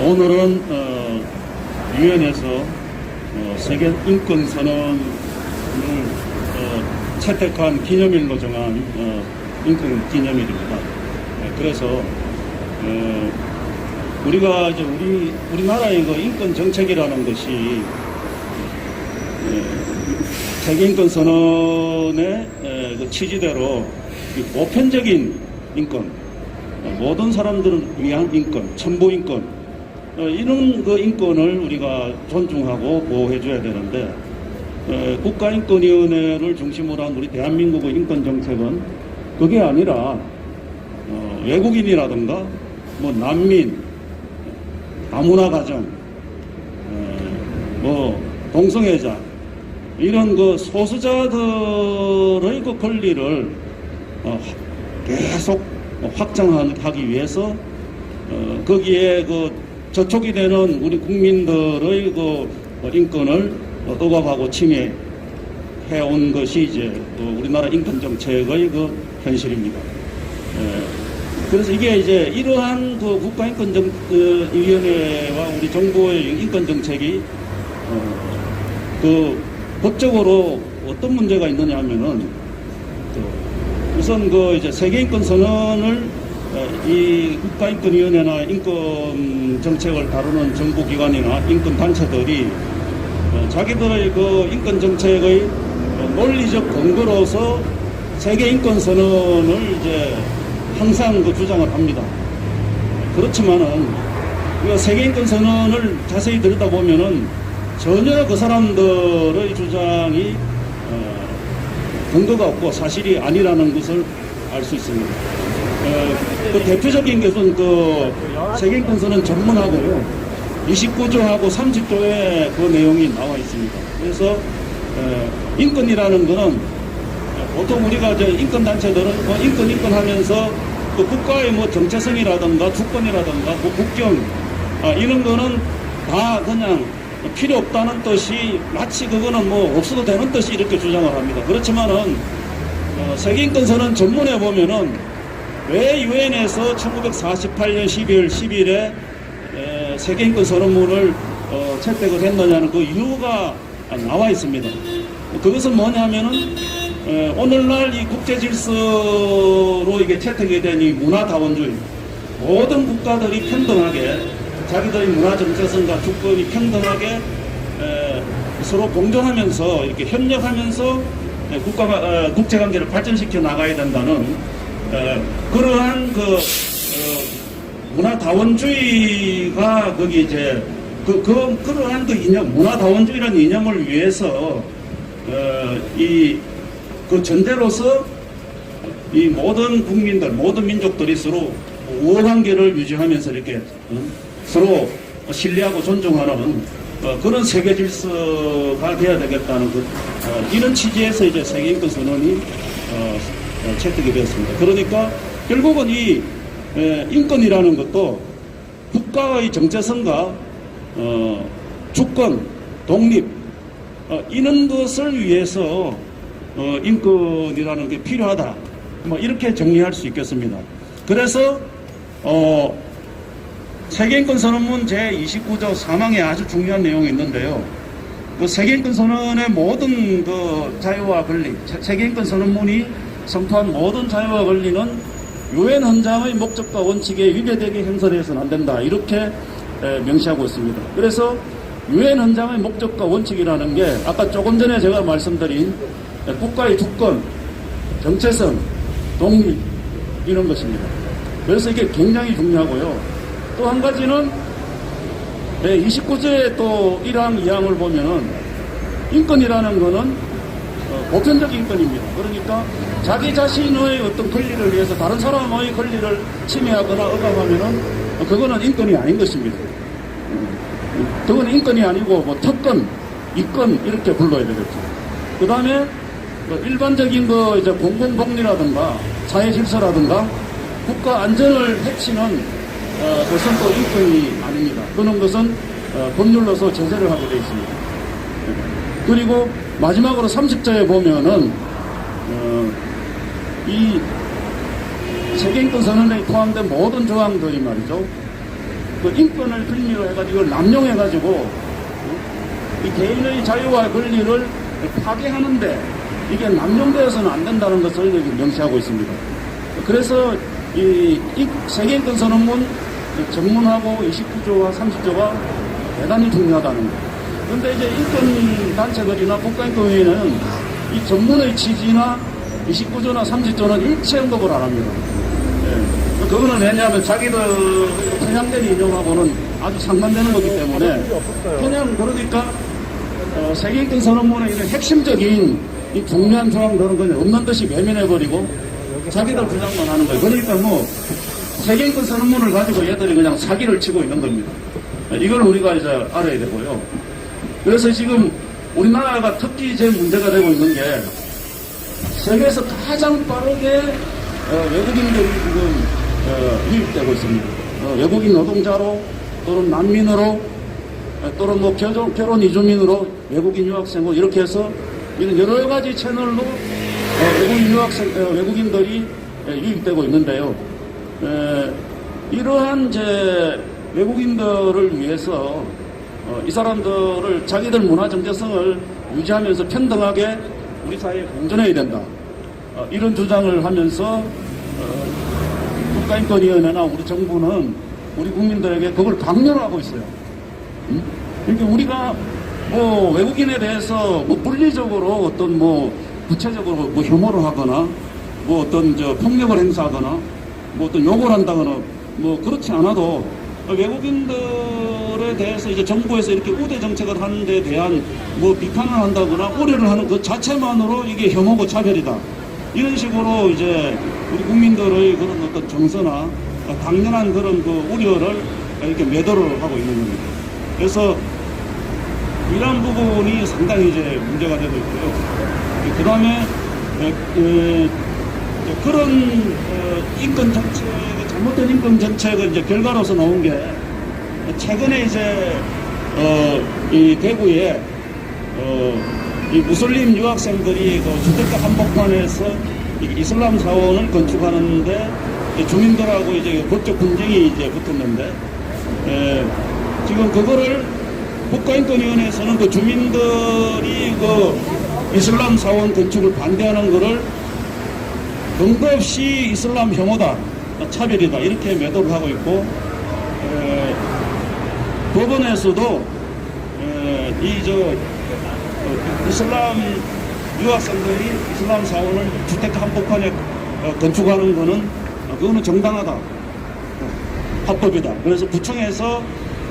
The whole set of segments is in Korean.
오늘은 유엔에서 세계 인권 선언을 채택한 기념일로 정한 인권 기념일입니다. 그래서 우리가 이제 우리나라의 그 인권 정책이라는 것이 세계 인권 선언의 그 취지대로 보편적인 인권, 모든 사람들을 위한 인권, 천부 인권, 이런 그 인권을 우리가 존중하고 보호해줘야 되는데, 국가인권위원회를 중심으로 한 우리 대한민국의 인권 정책은 그게 아니라 외국인이라든가 뭐 난민, 다문화 가정, 뭐 동성애자, 이런 그 소수자들의 그 권리를 계속 확장하기 위해서 거기에 그 저촉이 되는 우리 국민들의 그 인권을 억압하고 침해해온 것이 이제 우리나라 인권 정책의 그 현실입니다. 그래서 이게 이제 이러한 그 국가인권위원회와 우리 정부의 인권 정책이 그 법적으로 어떤 문제가 있느냐 하면은 우선 그 이제 세계인권 선언을 이 국가인권위원회나 인권 정책을 다루는 정부기관이나 인권 단체들이 자기들의 그 인권 정책의 논리적 근거로서 세계인권 선언을 이제 항상 그 주장을 합니다. 그렇지만은 세계인권 선언을 자세히 들여다보면은 전혀 그 사람들의 주장이 근거가 없고 사실이 아니라는 것을 알 수 있습니다. 그 대표적인 것은 그 세계인권선언 전문하고요, 29조하고 30조에 그 내용이 나와 있습니다. 그래서 인권이라는 것은 보통 우리가 이제 인권단체들은 인권 하면서 그 국가의 뭐 정체성이라든가 주권이라든가 뭐 국경 이런 거는 다 그냥 필요 없다는 뜻이, 마치 그거는 뭐 없어도 되는 뜻이 이렇게 주장을 합니다. 그렇지만은 세계인권선언 전문에 보면은 왜 유엔에서 1948년 12월 10일에 세계인권선언문을 채택을 했느냐는 그 이유가 나와 있습니다. 그것은 뭐냐면은 오늘날 이 국제질서로 이게 채택이 된 이 문화다원주의, 모든 국가들이 평등하게 자기들의 문화 정체성과 주권이 평등하게 서로 공존하면서 이렇게 협력하면서 국제관계를 발전시켜 나가야 된다는 그러한 그 문화다원주의가 거기 이제 그러한 그 이념, 문화다원주의라는 이념을 위해서 그 전제로서 이 모든 국민들, 모든 민족들이 서로 우호관계를 유지하면서 이렇게 서로 신뢰하고 존중하는 그런 세계 질서가 되어야 되겠다는 이런 취지에서 이제 세계인권 선언이 채택이 되었습니다. 그러니까 결국은 이 인권이라는 것도 국가의 정체성과 주권, 독립 이런 것을 위해서 인권이라는 게 필요하다, 뭐 이렇게 정리할 수 있겠습니다. 그래서 세계인권 선언문 제29조 3항에 아주 중요한 내용이 있는데요. 그 세계인권 선언의 모든 그 자유와 권리, 세계인권 선언문이 선포한 모든 자유와 권리는 유엔 헌장의 목적과 원칙에 위배되게 행사되어서는 안 된다, 이렇게 명시하고 있습니다. 그래서 유엔 헌장의 목적과 원칙이라는 게 아까 조금 전에 제가 말씀드린 국가의 주권, 정체성, 독립 이런 것입니다. 그래서 이게 굉장히 중요하고요. 또 한 가지는 29조의 또 1항, 2항을 보면은 인권이라는 것은 보편적인 인권입니다. 그러니까 자기 자신의 어떤 권리를 위해서 다른 사람의 권리를 침해하거나 억압하면은 그거는 인권이 아닌 것입니다. 그건 인권이 아니고 뭐 특권, 이권 이렇게 불러야 되겠죠. 그 다음에 일반적인 그 이제 공공복리라든가 사회 질서라든가 국가 안전을 해치는 그것은 또 인권이 아닙니다. 그런 것은 법률로서 제재를 하게 되어 있습니다. 그리고 마지막으로 30조에 보면은 이 세계인권 선언에 포함된 모든 조항들이 말이죠, 그 인권을 빌미로 해가지고 이걸 남용해가지고 이 개인의 자유와 권리를 파괴하는데 이게 남용되어서는 안 된다는 것을 여기 명시하고 있습니다. 그래서 이 세계인권 선언문 전문하고 29조와 30조가 대단히 중요하다는 거예요. 그런데 이제 인권 단체들이나 국가인권위원회는 이 전문의 취지나 29조나 30조는 일체 언급을 안 합니다. 예. 그거는 왜냐하면 자기들 편향된 인용하고는 아주 상반되는 거기 때문에 그냥 그러니까 세계인권 선언문에 있는 핵심적인 이 중요한 조항들은 그냥 없는 듯이 외면해버리고 자기들 주장만 하는 거예요. 그러니까 뭐 세계인권 선언문을 가지고 얘들이 그냥 사기를 치고 있는 겁니다. 이걸 우리가 이제 알아야 되고요. 그래서 지금 우리나라가 특히 제일 문제가 되고 있는 게 세계에서 가장 빠르게 외국인들이 지금 유입되고 있습니다. 외국인 노동자로 또는 난민으로 또는 뭐 결혼 이주민으로 외국인 유학생으로 이렇게 해서 이런 여러 가지 채널로 외국인들이 유입되고 있는데요. 이러한 이제 외국인들을 위해서 이 사람들을 자기들 문화 정체성을 유지하면서 평등하게 우리 사회에 공존해야 된다. 이런 주장을 하면서 국가인권위원회나 우리 정부는 우리 국민들에게 그걸 강요를 하고 있어요. 그러니까 우리가 뭐 외국인에 대해서 뭐 물리적으로 어떤 뭐 구체적으로 뭐 혐오를 하거나 뭐 어떤 폭력을 행사하거나 뭐 어떤 욕을 한다거나 뭐 그렇지 않아도 외국인들에 대해서 이제 정부에서 이렇게 우대 정책을 하는 데 대한 뭐 비판을 한다거나 우려를 하는 그 자체만으로 이게 혐오고 차별이다. 이런 식으로 이제 우리 국민들의 그런 어떤 정서나 당연한 그런 그 우려를 이렇게 매도를 하고 있는 겁니다. 그래서 이런 부분이 상당히 이제 문제가 되고 있고요. 그 다음에 그런 인권 정책, 잘못된 인권 정책의 이제 결과로서 나온 게 최근에 이제 이 대구에 이 무슬림 유학생들이 그 주택가 한복판에서 이슬람 사원을 건축하는데 주민들하고 이제 법적 분쟁이 이제 붙었는데 지금 그거를 국가인권위원회에서는 그 주민들이 그 이슬람 사원 건축을 반대하는 거를 근거 없이 이슬람 혐오다, 차별이다 이렇게 매도를 하고 있고 법원에서도 이슬람 유학생들이 이슬람 사원을 주택가 한복판에 건축하는 거는 그거는 정당하다, 합법이다. 그래서 구청에서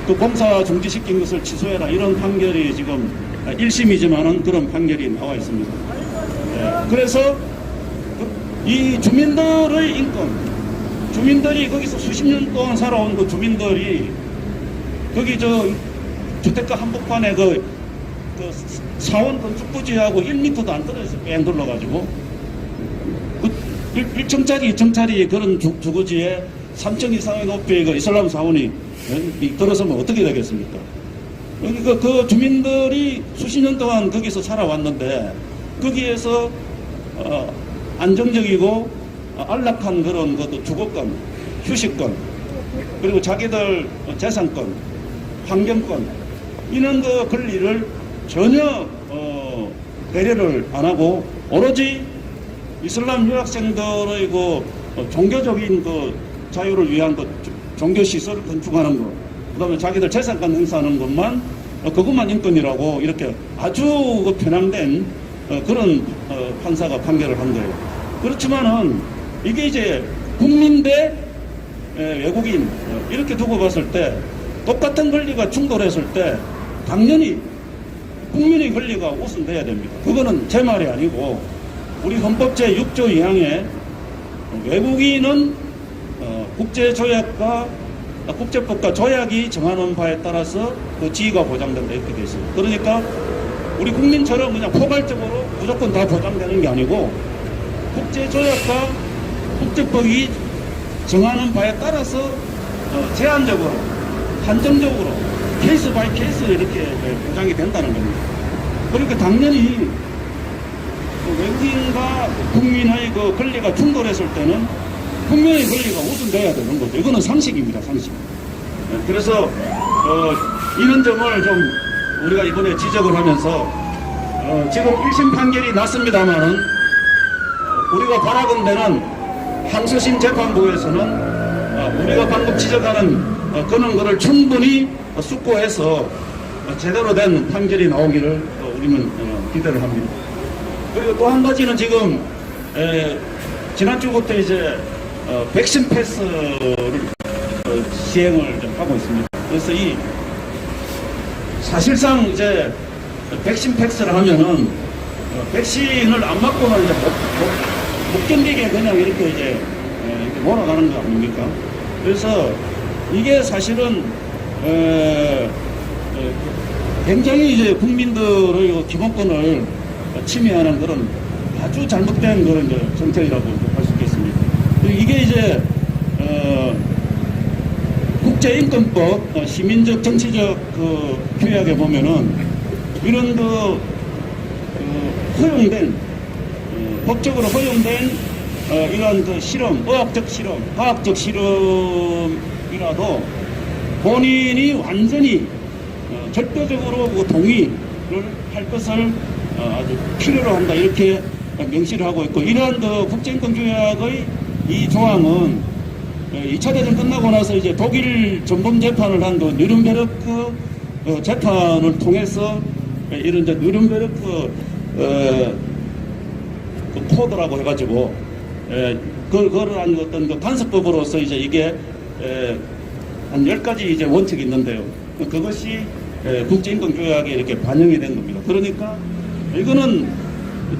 그 공사 중지시킨 것을 취소해라 이런 판결이 지금 1심이지만은 그런 판결이 나와 있습니다. 그래서 이 주민들의 인권, 주민들이 거기서 수십 년 동안 살아온 그 주민들이 거기 주택가 한복판에 그 사원 건축 부지하고 1m도 안 떨어져서 뺑 둘러가지고 1층짜리 2층짜리 그런 주거지에 3층 이상의 높이의 그 이슬람 사원이 들어서면 어떻게 되겠습니까? 그러니까 그 주민들이 수십 년 동안 거기서 살아왔는데 거기에서 안정적이고 안락한 그런 것도 주거권, 휴식권, 그리고 자기들 재산권, 환경권 이런 그 권리를 전혀 배려를 안 하고 오로지 이슬람 유학생들의 그 종교적인 그 자유를 위한 그 종교 시설을 건축하는 것, 그다음에 자기들 재산권 행사하는 것만 그것만 인권이라고 이렇게 아주 그 편향된 그런 판사가 판결을 한 거예요. 그렇지만은 이게 이제 국민 대 외국인 이렇게 두고 봤을 때 똑같은 권리가 충돌했을 때 당연히 국민의 권리가 우선돼야 됩니다. 그거는 제 말이 아니고 우리 헌법 제6조 2항에 외국인은 국제조약과 국제법과 조약이 정하는 바에 따라서 그 지위가 보장된다 이렇게 돼 있어요. 그러니까 우리 국민처럼 그냥 포괄적으로 무조건 다 보장되는 게 아니고 국제조약과 국제법이 정하는 바에 따라서 제한적으로 한정적으로 케이스 바이 케이스 이렇게 보장이 된다는 겁니다. 그러니까 당연히 외국인과 국민의 그 권리가 충돌했을 때는 국민의 권리가 우선돼야 되는 거죠. 이거는 상식입니다, 상식. 그래서 이런 점을 좀 우리가 이번에 지적을 하면서 지금 1심 판결이 났습니다만은 우리가 바라건대는 항소심 재판부에서는 우리가 방금 지적하는 그런 거를 충분히 숙고해서 제대로 된 판결이 나오기를 우리는 기대를 합니다. 그리고 또 한 가지는 지금 지난주부터 이제 백신 패스를 시행을 좀 하고 있습니다. 그래서 이 사실상 이제 백신 패스를 하면은 백신을 안 맞고는 이제 못 견디게 그냥 이렇게 이제 이렇게 몰아가는 거 아닙니까? 그래서 이게 사실은 굉장히 이제 국민들의 기본권을 침해하는 그런 아주 잘못된 그런 이제 정책이라고 할 수 있겠습니다. 이게 이제 국제인권법 시민적 정치적 그 규약에 보면은 이런 허용된 법적으로 허용된 이러한 그 실험, 의학적 실험, 과학적 실험이라도 본인이 완전히 절대적으로 그 동의를 할 것을 아주 필요로 한다 이렇게 명시를 하고 있고, 이러한 그 국제인권 규약의 이 조항은 2차 대전 끝나고 나서 이제 독일 전범 재판을 한 그 뉴른베르크 재판을 통해서 이런 이제 뉴른베르크 그 코드라고 해가지고 그러한 어떤 그 간섭법으로서 이제 이게 한 10가지 이제 원칙이 있는데요. 그것이 국제인권 조약에 이렇게 반영이 된 겁니다. 그러니까 이거는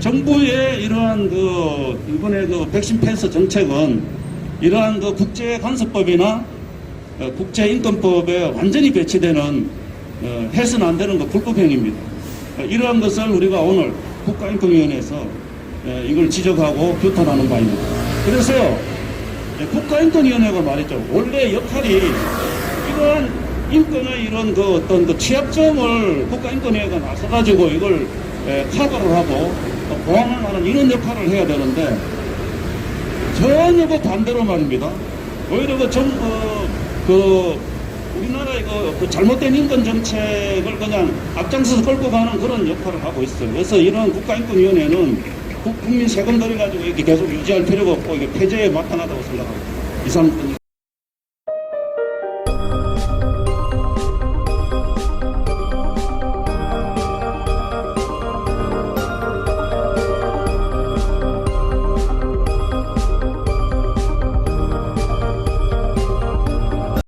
정부의 이러한 그 이번에 그 백신 패스 정책은 이러한 그 국제 간섭법이나 국제인권법에 완전히 배치되는 해서는 안 되는 그 불법행위입니다. 이러한 것을 우리가 오늘 국가인권위원회에서 이걸 지적하고 규탄하는 바입니다. 그래서 국가인권위원회가 말이죠. 원래 역할이 이러한 인권의 이런 그 어떤 그 취약점을 국가인권위원회가 나서가지고 이걸 커버를 하고 보완을 하는 이런 역할을 해야 되는데 전혀 그 반대로 말입니다. 오히려 우리나라의 그 잘못된 인권 정책을 그냥 앞장서서 끌고 가는 그런 역할을 하고 있어요. 그래서 이런 국가인권위원회는 국민 세금 들여가지고 이렇게 계속 유지할 필요가 없고 이게 폐쇄에 마땅하다고 생각합니다. 이상